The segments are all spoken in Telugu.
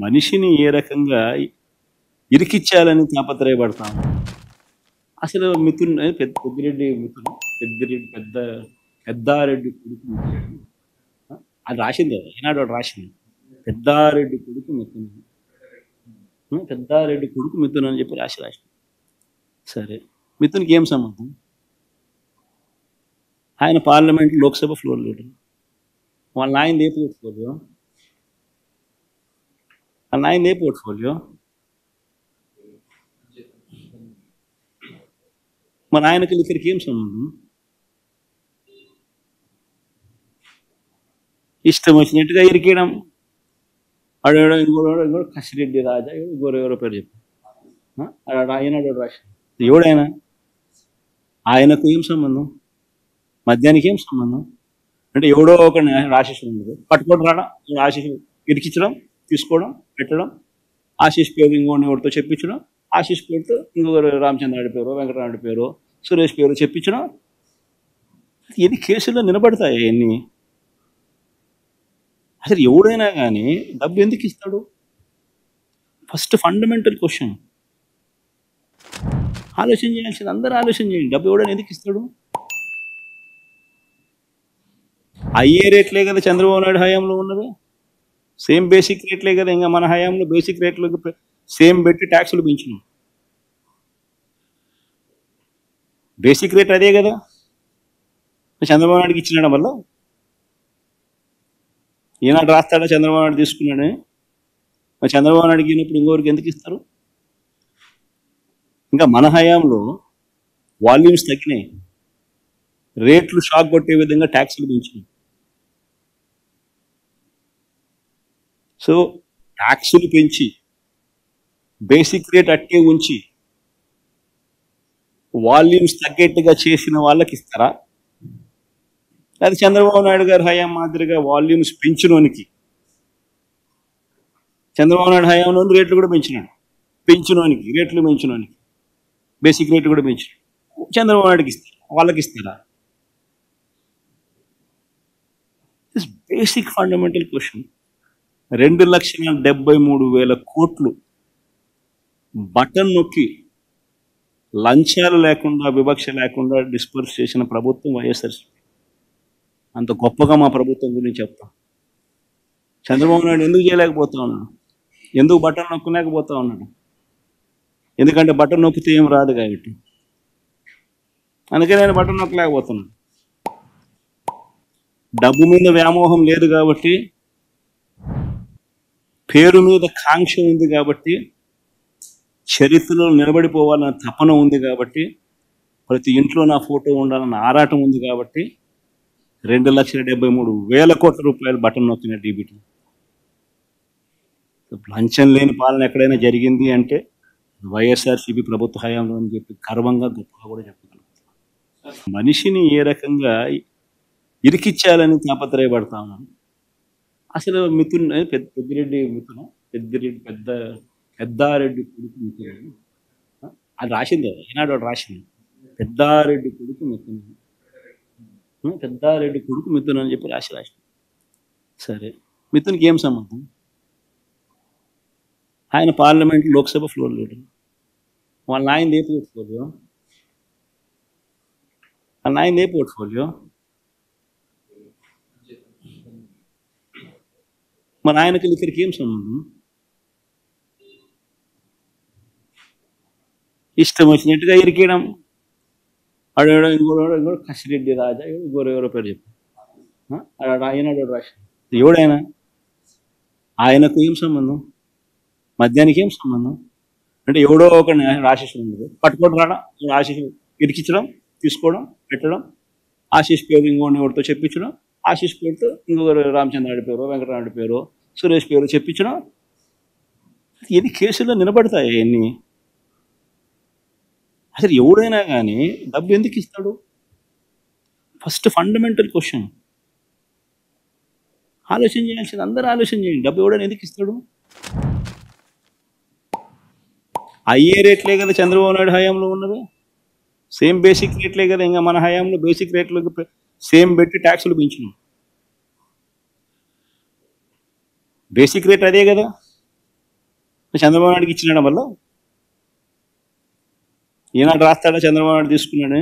మనిషిని ఏ రకంగా ఇరికిచ్చాలని తాపత్రయపడతాము. అసలు మిథున్ పెద్దిరెడ్డి మిథున్ పెద్దిరెడ్డి పెద్దారెడ్డి కొడుకు మిథున్. అది రాసింది ఈనాడు వాడు రాసింది. పెద్దారెడ్డి కొడుకు మిథున్, పెద్దారెడ్డి కొడుకు మిథున్ అని చెప్పి రాసింది. సరే, మిథున్కి ఏం సంబంధం? ఆయన పార్లమెంట్ లోక్సభ ఫ్లోర్ లీడర్. వాళ్ళ నాయనది ఏ పోర్ట్ఫోలియో? వాళ్ళ నాయనది ఏ పోర్ట్ఫోలియో? మన ఆయనకి ఇక్కడికి ఏం సంబంధం? ఇష్టం వచ్చినట్టుగా ఇరికేయడం. ఆడేడో ఇంకోడో కసిరెడ్డి రాజా ఎవరో పేరు చెప్పి ఈనాడు రాసి ఎవడైనా ఆయనకు ఏం సంబంధం? మద్యానికి ఏం సంబంధం? అంటే ఎవడో ఒక ఆశీస్ ఉండదు, పట్టుకోవడం రావడం, ఆశీస్ ఇరికించడం, తీసుకోవడం, పెట్టడం, ఆశీస్ పేరు ఇంకోటి ఎవరితో చెప్పించడం, ఆశీస్ పేరుతో ఇంకొకరు రామచంద్రాడి పేరు, వెంకటరాముడి పేరు, సురేష్ పేరు చెప్పించడం. ఎన్ని కేసుల్లో నిలబడతాయి ఎన్ని? అసలు ఎవడైనా కానీ డబ్బు ఎందుకు ఇస్తాడు? ఫస్ట్ ఫండమెంటల్ క్వశ్చన్ ఆలోచన చేయాల్సింది. అందరూ ఆలోచన చేయండి. డబ్బు ఎవడైనా ఎందుకు ఇస్తాడు? అయ్యే రేట్లే కదా చంద్రబాబు నాయుడు హయాంలో ఉన్నది. సేమ్ బేసిక్ రేట్లే కదా. ఇంకా మన హయాంలో బేసిక్ రేట్లకు సేమ్ పెట్టి ట్యాక్సులు పెంచినాం. బేసిక్ రేట్ అదే కదా. చంద్రబాబు నాయుడుకి ఇచ్చినడం వల్ల ఈనాడు రాస్తాడా చంద్రబాబు నాయుడు తీసుకున్నాడని? మరి చంద్రబాబు నాయుడుకి ఇచ్చినప్పుడు ఇంకోరికి ఎందుకు ఇస్తారు? ఇంకా మన హయాంలో వాల్యూమ్స్ తగ్గినాయి, రేట్లు షాక్ కొట్టే విధంగా ట్యాక్సులు పెంచినాయి. సో ట్యాక్సులు పెంచి బేసిక్ రేట్ అట్టే ఉంచి వాల్యూమ్స్ తగ్గేట్టుగా చేసిన వాళ్ళకి ఇస్తారా? అది చంద్రబాబు నాయుడు గారి హయాం మాదిరిగా వాల్యూమ్స్ పెంచినోనికి, చంద్రబాబు నాయుడు హయాంలో రేట్లు కూడా పెంచినాడు, పెంచినోనికి రేట్లు పెంచినోనికి బేసిక్ రేట్లు కూడా పెంచినాడు. చంద్రబాబు నాయుడుకి ఇస్తారు, వాళ్ళకి ఇస్తారా? This basic fundamental question. 2,73,000 కోట్లు బటన్ నొక్కి లంచాలు లేకుండా, వివక్ష లేకుండా డిస్పర్స్ చేసిన ప్రభుత్వం వైఎస్ఆర్సీపీ. అంత గొప్పగా మా ప్రభుత్వం గురించి చెప్తాం. చంద్రబాబు నాయుడు ఎందుకు చేయలేకపోతా ఉన్నాడు? ఎందుకు బటన్ నొక్కలేకపోతా ఉన్నాడు? ఎందుకంటే బటన్ నొక్కితే ఏం రాదు కాబట్టి. అందుకే నేను బటన్ నొక్కలేకపోతున్నాను. డబ్బు మీద వ్యామోహం లేదు కాబట్టి, పేరు మీద కాంక్ష ఉంది కాబట్టి, చరిత్రలో నిలబడిపోవాలన్న తపన ఉంది కాబట్టి, ప్రతి ఇంట్లో నా ఫోటో ఉండాలన్న ఆరాటం ఉంది కాబట్టి 2,73,000 కోట్ల రూపాయలు బటన్ నొక్కిన డీబీటీ. లంచం లేని పాలన ఎక్కడైనా జరిగింది అంటే వైఎస్ఆర్సీపీ ప్రభుత్వ హయాంలో అని చెప్పి గర్వంగా గొప్పగా కూడా చెప్పగలుగుతాం. మనిషిని ఏ రకంగా ఇరికిచ్చాలని తాపత్రయపడతా ఉన్నాను. అసలు మిథున్ పెద్దిరెడ్డి మిథున్ పెద్దారెడ్డి కొడుకు మిథున్. అది రాసింది ఈనాడు వాడు రాసింది. పెద్దారెడ్డి కొడుకు మిథున్, పెద్దారెడ్డి కొడుకు మిథున్ అని చెప్పి రాసింది. సరే, మిథున్కి ఏం సంబంధం? ఆయన పార్లమెంట్ లోక్సభ ఫ్లోర్ లీడర్. వాళ్ళ నాయనది ఏ పోర్ట్ఫోలియో? వాళ్ళ నాయనది ఏ పోర్ట్ఫోలియో? మన ఆయనకి ఇక్కడికి ఏం సంబంధం? ఇష్టం వచ్చినట్టుగా ఇరికేయడం. ఆడేడో ఇంకోడో కసిరెడ్డి రాజా ఎవరో పేరు చెప్పి ఈనాడు రాసి ఎవడైనా ఆయనకు ఏం సంబంధం? మద్యానికి ఏం సంబంధం? అంటే ఎవడో ఒక ఆశీస్ ఉండదు, పట్టుకోవడం రావడం, ఆశీస్ ఇరికించడం, తీసుకోవడం, పెట్టడం, ఆశీస్ పేరు ఇంకోటి ఎవరితో చెప్పించడం, ఆశీస్ పేరుతో ఇంకొకరు రామచంద్రాడి పేరు, వెంకటరాముడి పేరు, సురేష్ పేరు చెప్పించడం. ఎన్ని కేసుల్లో నిలబడతాయి ఎన్ని? అసలు ఎవడైనా కానీ డబ్బు ఎందుకు ఇస్తాడు? ఫస్ట్ ఫండమెంటల్ క్వశ్చన్ ఆలోచన చేయాల్సింది. అందరూ ఆలోచన చేయండి. డబ్బు ఎవడైనా ఎందుకు ఇస్తాడు? అయ్యే రేట్లే కదా చంద్రబాబు నాయుడు హయాంలో ఉన్నది. సేమ్ బేసిక్ రేట్లే కదా. ఇంకా మన హయాంలో బేసిక్ రేట్లకు సేమ్ పెట్టి ట్యాక్సులు పెంచినాం. బేసిక్ రేట్ అదే కదా. చంద్రబాబు నాయుడుకి ఇచ్చినాడు వల్ల ఈనాడు రాస్తాడా చంద్రబాబు నాయుడు తీసుకున్నాడే.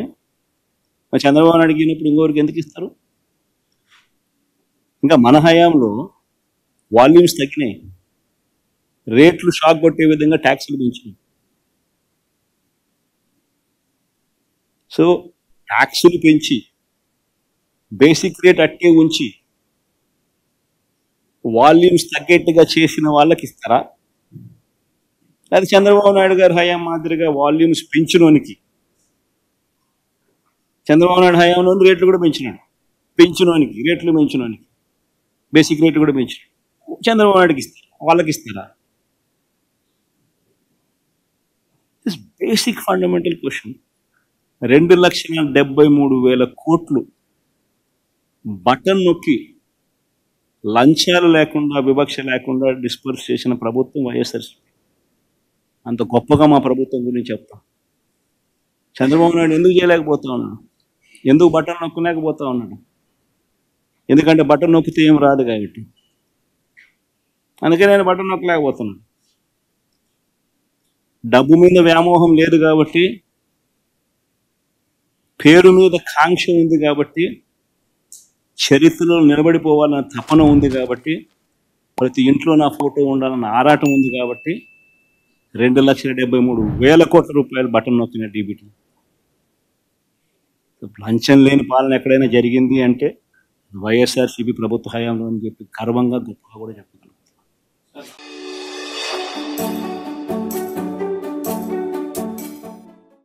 మరి చంద్రబాబు నాయుడుకి ఇచ్చినప్పుడు ఇంకోరికి ఎందుకు ఇస్తారు? ఇంకా మన హయాంలో వాల్యూమ్స్ తగ్గినాయి, రేట్లు షాక్ కొట్టే విధంగా ట్యాక్సులు పెంచినాయి. సో ట్యాక్సులు పెంచి బేసిక్ రేట్ అట్టే ఉంచి వాల్యూమ్స్ తగ్గేట్టుగా చేసిన వాళ్ళకి ఇస్తారా? అది చంద్రబాబు నాయుడు గారి హయాం మాదిరిగా వాల్యూమ్స్ పెంచినోనికి, చంద్రబాబు నాయుడు హయాంలో రేట్లు కూడా పెంచినోనికి రేట్లు పెంచినోనికి బేసిక్ రేట్లు కూడా పెంచినాడు. చంద్రబాబు నాయుడుకి ఇస్తారు, వాళ్ళకి ఇస్తారా? This basic fundamental question. 2,73,000 కోట్లు బటన్ నొక్కి లంచాలు లేకుండా, వివక్ష లేకుండా డిస్పర్స్ చేసిన ప్రభుత్వం వైఎస్ఆర్సీపీ. అంత గొప్పగా మా ప్రభుత్వం గురించి చెప్తాం. చంద్రబాబు నాయుడు ఎందుకు చేయలేకపోతా ఉన్నాడు? ఎందుకు బటన్ నొక్కలేకపోతా ఉన్నాడు? ఎందుకంటే బటన్ నొక్కితే ఏం రాదు కాబట్టి. అందుకే నేను బటన్ నొక్కలేకపోతున్నాను. డబ్బు మీద వ్యామోహం లేదు కాబట్టి, పేరు మీద కాంక్ష ఉంది కాబట్టి, చరిత్రలో నిలబడిపోవాలన్న తపన ఉంది కాబట్టి, ప్రతి ఇంట్లో నా ఫోటో ఉండాలన్న ఆరాటం ఉంది కాబట్టి 2,73,000 కోట్ల రూపాయలు బటన్ నొక్కిన డీబీటీ. లంచం లేని పాలన ఎక్కడైనా జరిగింది అంటే వైఎస్ఆర్సీపీ ప్రభుత్వ హయాంలో అని చెప్పి గర్వంగా గొప్పగా కూడా చెప్తాను.